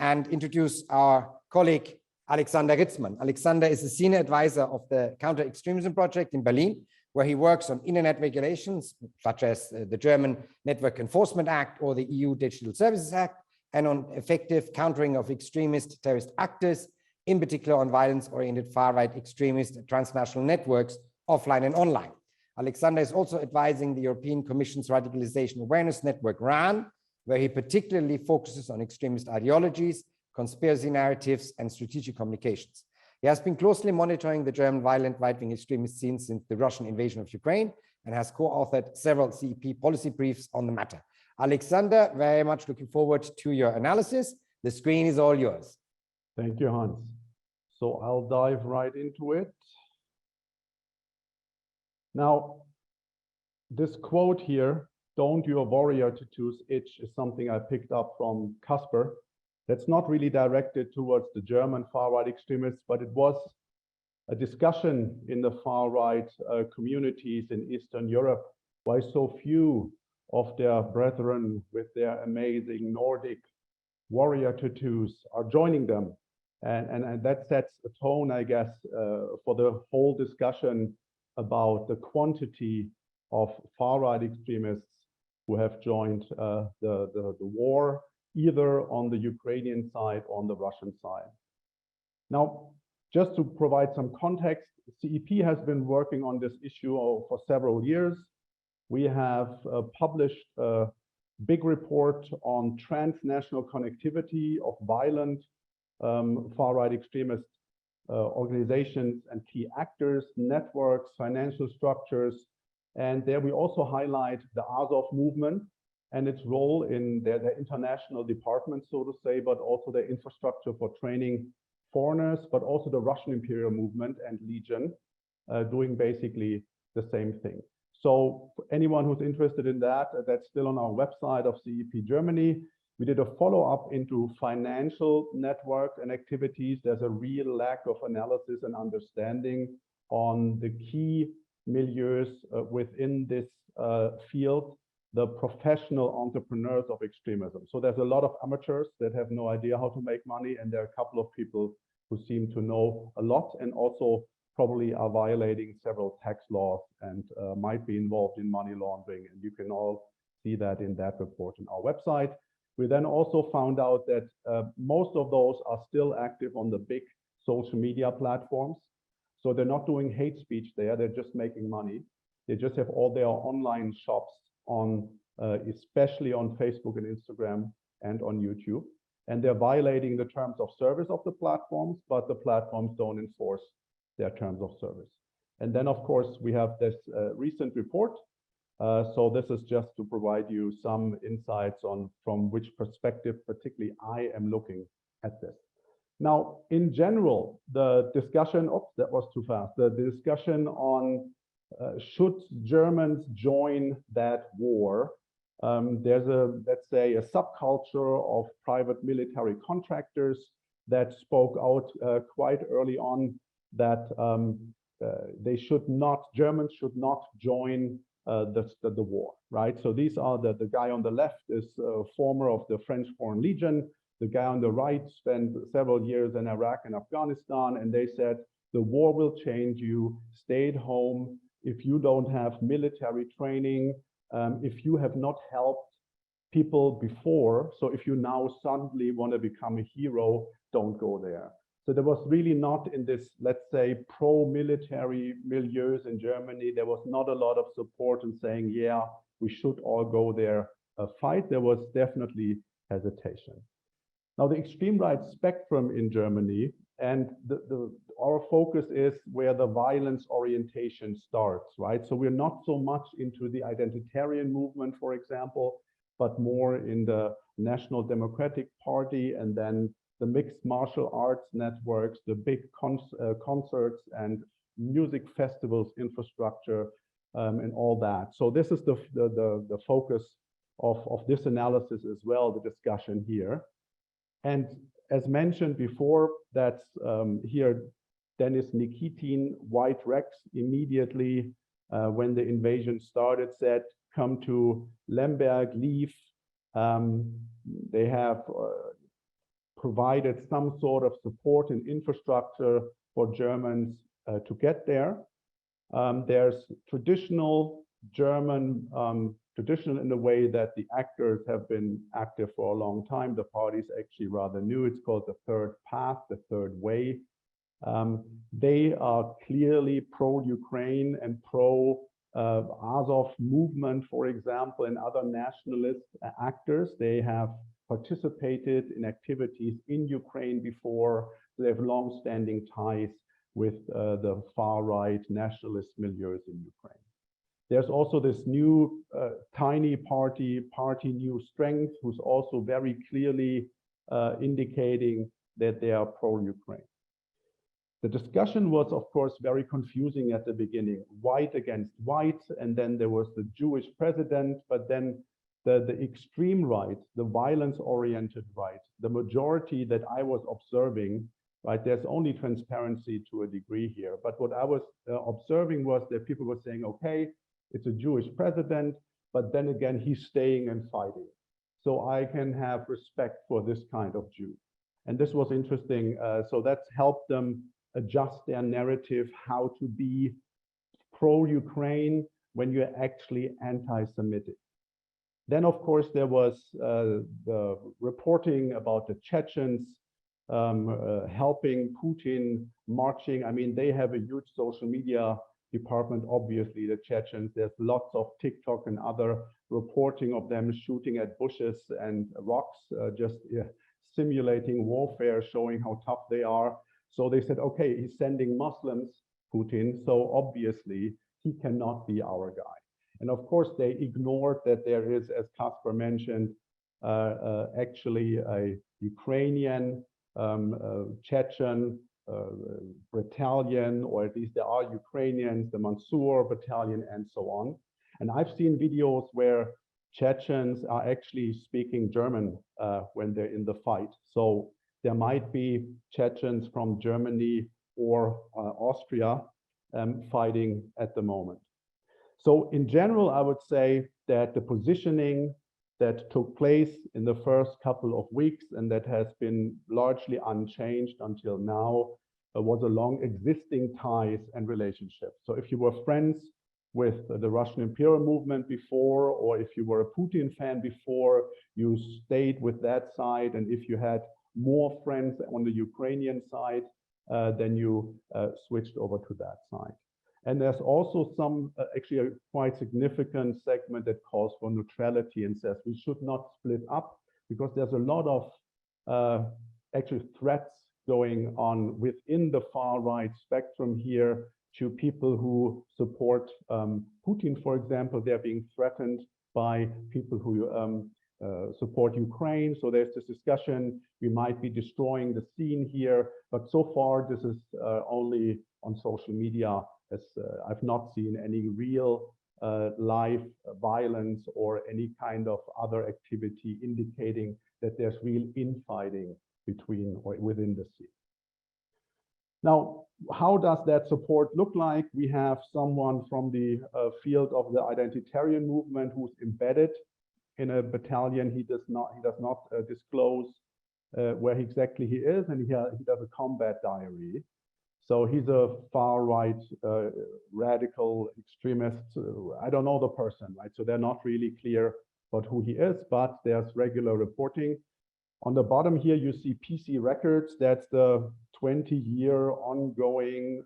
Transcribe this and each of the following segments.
and introduce our colleague, Alexander Ritzmann. Alexander is a senior advisor of the Counter-Extremism Project in Berlin, where he works on internet regulations, such as the German Network Enforcement Act or the EU Digital Services Act, and on effective countering of extremist terrorist actors, in particular on violence-oriented far-right extremist transnational networks, offline and online. Alexander is also advising the European Commission's Radicalization Awareness Network, RAN, where he particularly focuses on extremist ideologies, conspiracy narratives, and strategic communications. He has been closely monitoring the German violent right-wing extremist scene since the Russian invasion of Ukraine and has co-authored several CEP policy briefs on the matter. Alexander, very much looking forward to your analysis. The screen is all yours. Thank you, Hans. So I'll dive right into it. Now, this quote here, "Don't your warrior tattoos itch," is something I picked up from Casper. That's not really directed towards the German far-right extremists, but it was a discussion in the far-right communities in Eastern Europe, why so few of their brethren with their amazing Nordic warrior tattoos are joining them. And that sets a tone, I guess, for the whole discussion about the quantity of far-right extremists who have joined the war, either on the Ukrainian side or on the Russian side. Now, just to provide some context, CEP has been working on this issue for several years. We have published a big report on transnational connectivity of violent far-right extremist organizations and key actors, networks, financial structures. And there we also highlight the Azov movement and its role in their international department, so to say, but also their infrastructure for training foreigners, but also the Russian imperial movement and Legion doing basically the same thing. So for anyone who's interested in that, that's still on our website of CEP Germany. We did a follow-up into financial network and activities. There's a real lack of analysis and understanding on the key milieus within this field, the professional entrepreneurs of extremism. So there's a lot of amateurs that have no idea how to make money, and there are a couple of people who seem to know a lot and also probably are violating several tax laws and might be involved in money laundering. And you can all see that in that report on our website. We then also found out that most of those are still active on the big social media platforms. So they're not doing hate speech there, they're just making money. They just have all their online shops on, especially on Facebook and Instagram and on YouTube. And they're violating the terms of service of the platforms, but the platforms don't enforce their terms of service. And then, of course, we have this recent report. So this is just to provide you some insights on from which perspective, particularly I am looking at this. Now, in general, the discussion, oops, that was too fast. The discussion on should Germans join that war? There's let's say, a subculture of private military contractors that spoke out quite early on that Germans should not join the war, right? So these are the guy on the left is former of the French Foreign Legion. The guy on the right spent several years in Iraq and Afghanistan, and they said, the war will change you, stay at home. If you don't have military training, if you have not helped people before, so if you now suddenly want to become a hero, don't go there. So there was really not in this, let's say, pro-military milieus in Germany, there was not a lot of support in saying, yeah, we should all go there fight. There was definitely hesitation. Now, the extreme right spectrum in Germany, and our focus is where the violence orientation starts, right? So we're not so much into the identitarian movement, for example, but more in the National Democratic Party, and then the mixed martial arts networks, the big concerts and music festivals infrastructure, and all that. So this is the focus of this analysis as well, the discussion here. And as mentioned before, that's here, Dennis Nikitin, White Rex, immediately when the invasion started, said, come to Lemberg, leave. They have provided some sort of support and infrastructure for Germans to get there. There's traditional German, traditional in the way that the actors have been active for a long time. The party is actually rather new. It's called the Third Path, the Third Way. They are clearly pro-Ukraine and pro-Azov movement, for example, and other nationalist actors. They have participated in activities in Ukraine before. They have long-standing ties with the far-right nationalist milieus in Ukraine. There's also this new tiny party New Strength, who's also very clearly indicating that they are pro-Ukraine. The discussion was, of course, very confusing at the beginning, white against white, and then there was the Jewish president, but then the extreme right, the violence-oriented right, the majority that I was observing, right, there's only transparency to a degree here, but what I was observing was that people were saying, okay, it's a Jewish president, but then again, he's staying and fighting. So I can have respect for this kind of Jew. And this was interesting. So that's helped them adjust their narrative, how to be pro-Ukraine when you're actually anti-Semitic. Then, of course, there was the reporting about the Chechens helping Putin marching. I mean, they have a huge social media department, obviously, the Chechens. There's lots of TikTok and other reporting of them shooting at bushes and rocks, just simulating warfare, showing how tough they are. So they said, okay, he's sending Muslims, Putin, so obviously he cannot be our guy. And of course, they ignored that there is, as Kasper mentioned, actually a Ukrainian, Chechen battalion, or at least there are Ukrainians, the Mansour battalion, and so on. And I've seen videos where Chechens are actually speaking German when they're in the fight. So there might be Chechens from Germany or Austria fighting at the moment. So in general, I would say that the positioning that took place in the first couple of weeks and that has been largely unchanged until now was along existing ties and relationships. So if you were friends with the Russian imperial movement before, or if you were a Putin fan before, you stayed with that side. And if you had more friends on the Ukrainian side, then you switched over to that side. And there's also some, actually a quite significant segment that calls for neutrality and says we should not split up, because there's a lot of actually threats going on within the far right spectrum here to people who support Putin, for example. They're being threatened by people who support Ukraine. So there's this discussion, we might be destroying the scene here, but so far this is only on social media, as I've not seen any real live violence or any kind of other activity indicating that there's real infighting between or within the scene. Now, how does that support look like? We have someone from the field of the identitarian movement who's embedded in a battalion. He does not disclose where exactly he is, and he does a combat diary. So he's a far-right radical extremist. I don't know the person, right? So they're not really clear about who he is, but there's regular reporting. On the bottom here, you see PC Records. That's the 20-year ongoing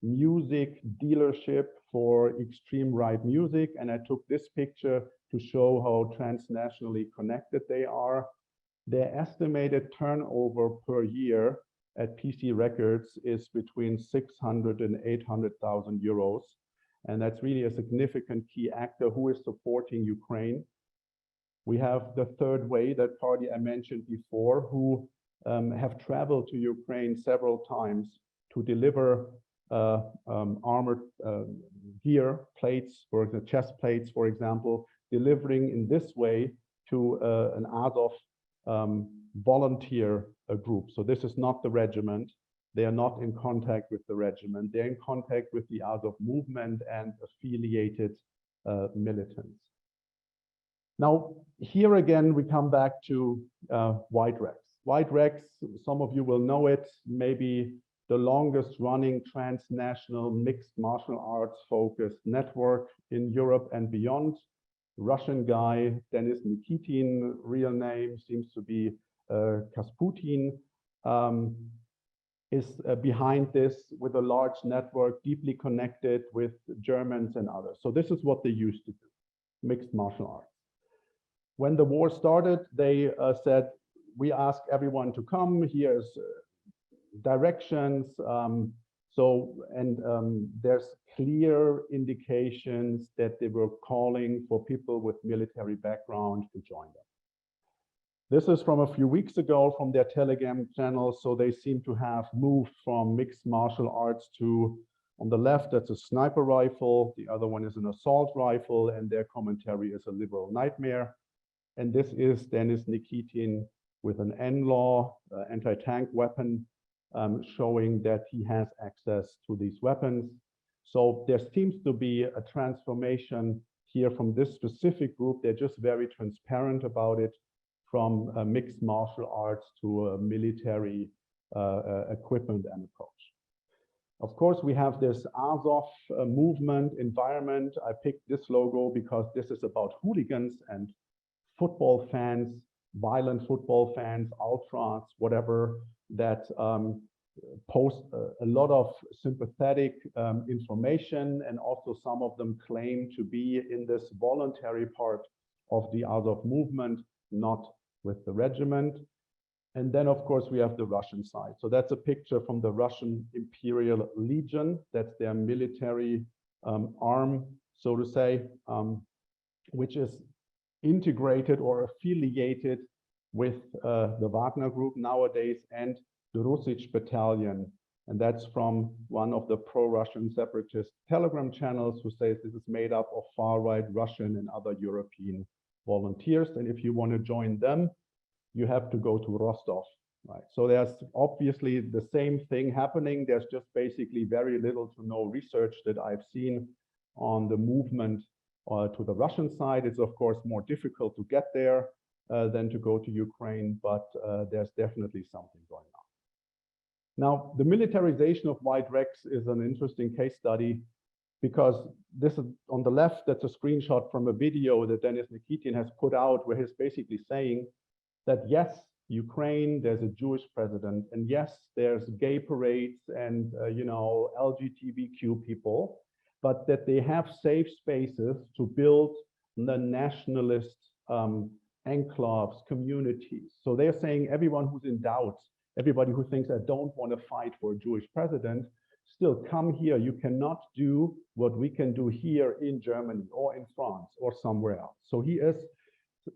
music dealership for extreme right music. And I took this picture to show how transnationally connected they are. Their estimated turnover per year at PC Records is between 600 and 800,000 euros. And that's really a significant key actor who is supporting Ukraine. We have the Third Way, that party I mentioned before, who have traveled to Ukraine several times to deliver armored gear, plates, for the chest plates, for example, delivering in this way to an Azov volunteer group. So this is not the regiment. They are not in contact with the regiment. They're in contact with the Azov movement and affiliated militants. Now, here again, we come back to white rags. White Rex, some of you will know it, maybe the longest running transnational mixed martial arts focused network in Europe and beyond. Russian guy, Denis Nikitin, real name seems to be Kasputin, is behind this with a large network, deeply connected with Germans and others. So this is what they used to do, mixed martial arts. When the war started, they said, we ask everyone to come, here's directions. There's clear indications that they were calling for people with military background to join them. This is from a few weeks ago from their Telegram channel. So they seem to have moved from mixed martial arts to, on the left, that's a sniper rifle. The other one is an assault rifle, and their commentary is a liberal nightmare. And this is Denis Nikitin with an NLAW anti-tank weapon, showing that he has access to these weapons. So there seems to be a transformation here from this specific group. They're just very transparent about it, from mixed martial arts to military equipment and approach. Of course, we have this Azov movement environment. I picked this logo because this is about hooligans and football fans, violent football fans, ultras, whatever, that post a lot of sympathetic information, and also some of them claim to be in this voluntary part of the Azov movement, not with the regiment. And then, of course, we have the Russian side. So that's a picture from the Russian Imperial Legion. That's their military arm, so to say, which is integrated or affiliated with the Wagner Group nowadays and the Rusic Battalion. And that's from one of the pro-Russian separatist Telegram channels, who says this is made up of far-right Russian and other European volunteers. And if you want to join them, you have to go to Rostov, right? So there's obviously the same thing happening. There's just basically very little to no research that I've seen on the movement to the Russian side. It's of course more difficult to get there than to go to Ukraine, but there's definitely something going on. Now, the militarization of White Rex is an interesting case study, because this is on the left, that's a screenshot from a video that Denis Nikitin has put out, where he's basically saying that yes, Ukraine, there's a Jewish president, and yes, there's gay parades and LGBTQ people, but that they have safe spaces to build the nationalist enclaves, communities. So they're saying everyone who's in doubt, everybody who thinks I don't want to fight for a Jewish president, still come here. You cannot do what we can do here in Germany or in France or somewhere else. So he is,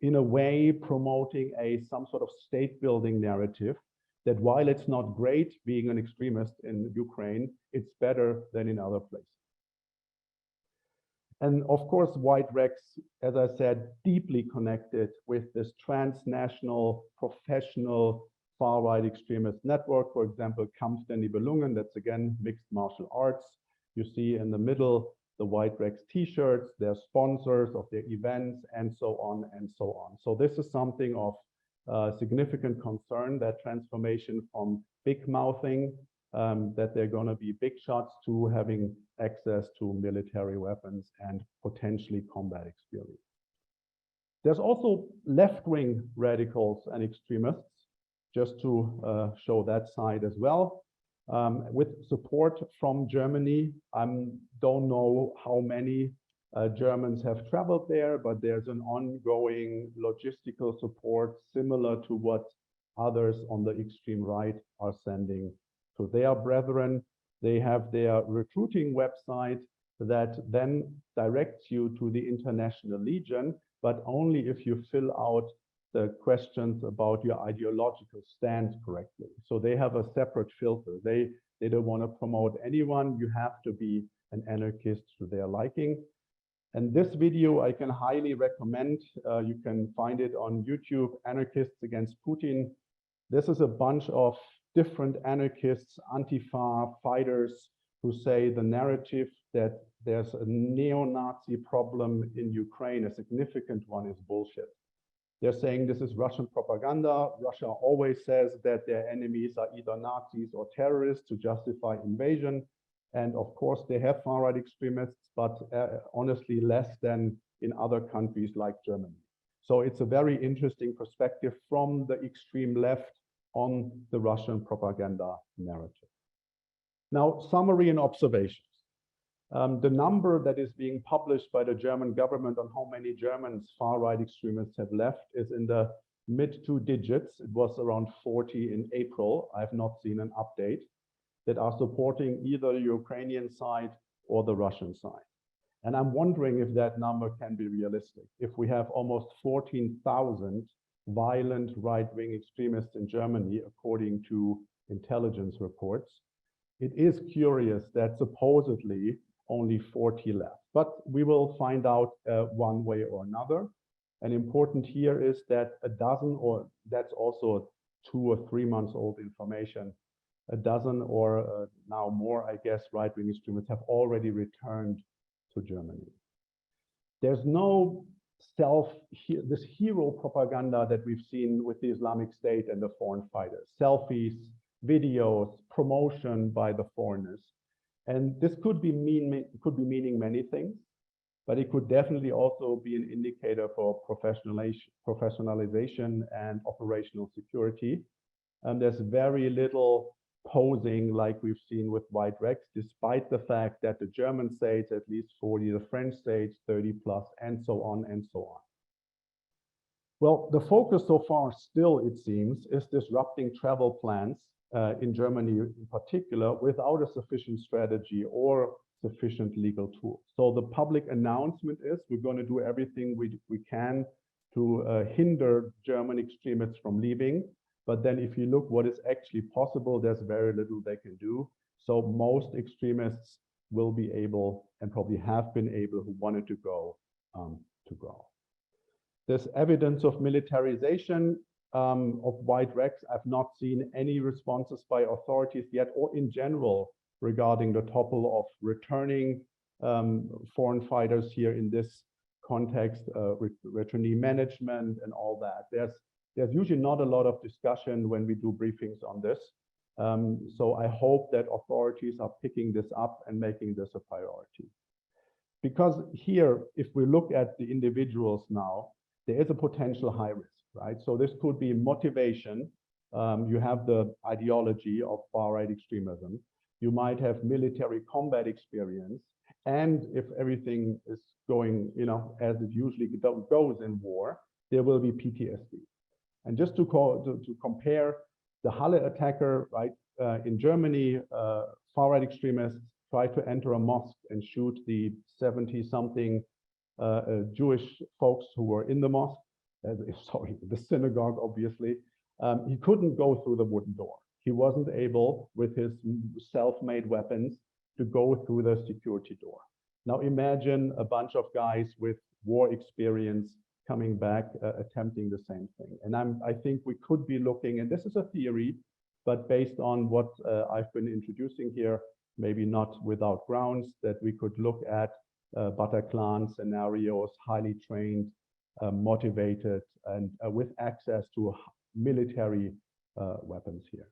in a way, promoting some sort of state building narrative that while it's not great being an extremist in Ukraine, it's better than in other places. And of course, White Rex, as I said, deeply connected with this transnational, professional, far-right extremist network. For example, Kampf der Nibelungen, that's again mixed martial arts. You see in the middle the White Rex t-shirts, they're sponsors of their events, and so on and so on. So this is something of significant concern, that transformation from big mouthing, that they're going to be big shots, to having access to military weapons and potentially combat experience. There's also left-wing radicals and extremists, just to show that side as well, with support from Germany. I don't know how many Germans have traveled there, but there's an ongoing logistical support similar to what others on the extreme right are sending to their brethren. They have their recruiting website that then directs you to the International Legion, but only if you fill out the questions about your ideological stance correctly. So they have a separate filter. They don't want to promote anyone. You have to be an anarchist to their liking. And this video I can highly recommend. You can find it on YouTube, Anarchists Against Putin. This is a bunch of different anarchists, Antifa fighters, who say the narrative that there's a neo-Nazi problem in Ukraine, a significant one, is bullshit. They're saying this is Russian propaganda. Russia always says that their enemies are either Nazis or terrorists to justify invasion. And of course, they have far-right extremists, but honestly, less than in other countries like Germany. So it's a very interesting perspective from the extreme left on the Russian propaganda narrative. Now, summary and observations. The number that is being published by the German government on how many Germans far-right extremists have left is in the mid 2 digits. It was around 40 in April. I have not seen an update, that are supporting either the Ukrainian side or the Russian side. And I'm wondering if that number can be realistic. If we have almost 14,000 violent right-wing extremists in Germany, according to intelligence reports, it is curious that supposedly only 40 left. But we will find out one way or another. And important here is that a dozen, or that's also 2 or 3 months old information, a dozen or now more, I guess, right-wing extremists have already returned to Germany. There's no this hero propaganda that we've seen with the Islamic State and the foreign fighters, selfies, videos, promotion by the foreigners. And this could be meaning many things, but it could definitely also be an indicator for professionalization and operational security. And there's very little posing like we've seen with white Rex, despite the fact that the German states at least 40, the French states 30 plus, and so on and so on. Well, the focus so far still, it seems, is disrupting travel plans in Germany in particular without a sufficient strategy or sufficient legal tools. So the public announcement is we're going to do everything we can to hinder German extremists from leaving. But then if you look what is actually possible, there's very little they can do. So most extremists will be able, and probably have been able, who wanted to go. There's evidence of militarization of white Rex. I've not seen any responses by authorities yet, or in general, regarding the topic of returning foreign fighters here in this context, returnee management and all that. There's usually not a lot of discussion when we do briefings on this. So I hope that authorities are picking this up and making this a priority. Because here, if we look at the individuals now, there is a potential high risk, right? So this could be motivation. You have the ideology of far-right extremism. You might have military combat experience. And if everything is going, as it usually goes in war, there will be PTSD. And just to compare, the Halle attacker, right, in Germany, far-right extremists tried to enter a mosque and shoot the 70-something Jewish folks who were in the mosque. The synagogue, obviously. He couldn't go through the wooden door. He wasn't able, with his self-made weapons, to go through the security door. Now imagine a bunch of guys with war experience coming back, attempting the same thing. And I think we could be looking, and this is a theory, but based on what I've been introducing here, maybe not without grounds, that we could look at Bataclan scenarios, highly trained, motivated, and with access to military weapons here.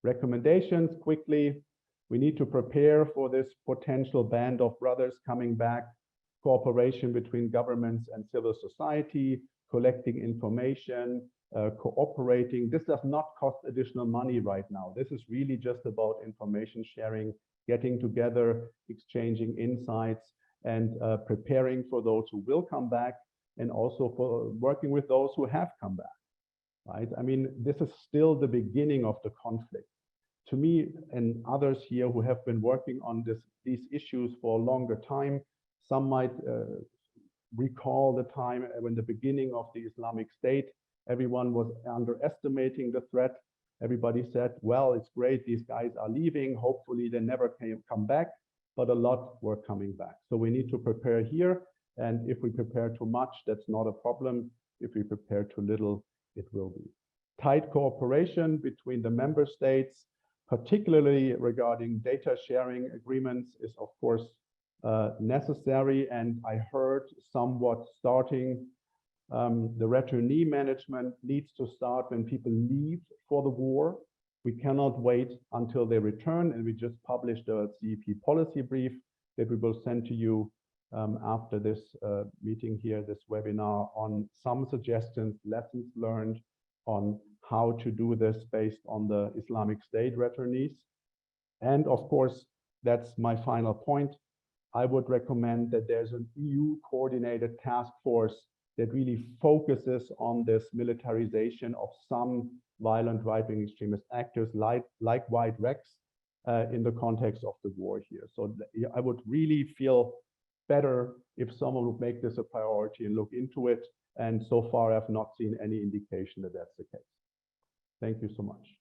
Recommendations quickly. We need to prepare for this potential band of brothers coming back. Cooperation between governments and civil society, collecting information, cooperating. This does not cost additional money right now. This is really just about information sharing, getting together, exchanging insights, and preparing for those who will come back, and also for working with those who have come back, right? I mean, this is still the beginning of the conflict. To me and others here who have been working on these issues for a longer time, some might recall the time when the beginning of the Islamic State, everyone was underestimating the threat. Everybody said, well, it's great, these guys are leaving, hopefully they never come back, but a lot were coming back. So we need to prepare here, and if we prepare too much, that's not a problem. If we prepare too little, it will be. Tight cooperation between the member states, particularly regarding data sharing agreements, is of course necessary, and I heard somewhat starting The returnee management needs to start when people leave for the war. We cannot wait until they return, and we just published a CEP policy brief that we will send to you after this meeting here, this webinar, on some suggestions, lessons learned on how to do this based on the Islamic State returnees. And of course, that's my final point. I would recommend that there's an EU coordinated task force that really focuses on this militarization of some violent right-wing extremist actors like White Rex in the context of the war here. So I would really feel better if someone would make this a priority and look into it. And so far, I've not seen any indication that that's the case. Thank you so much.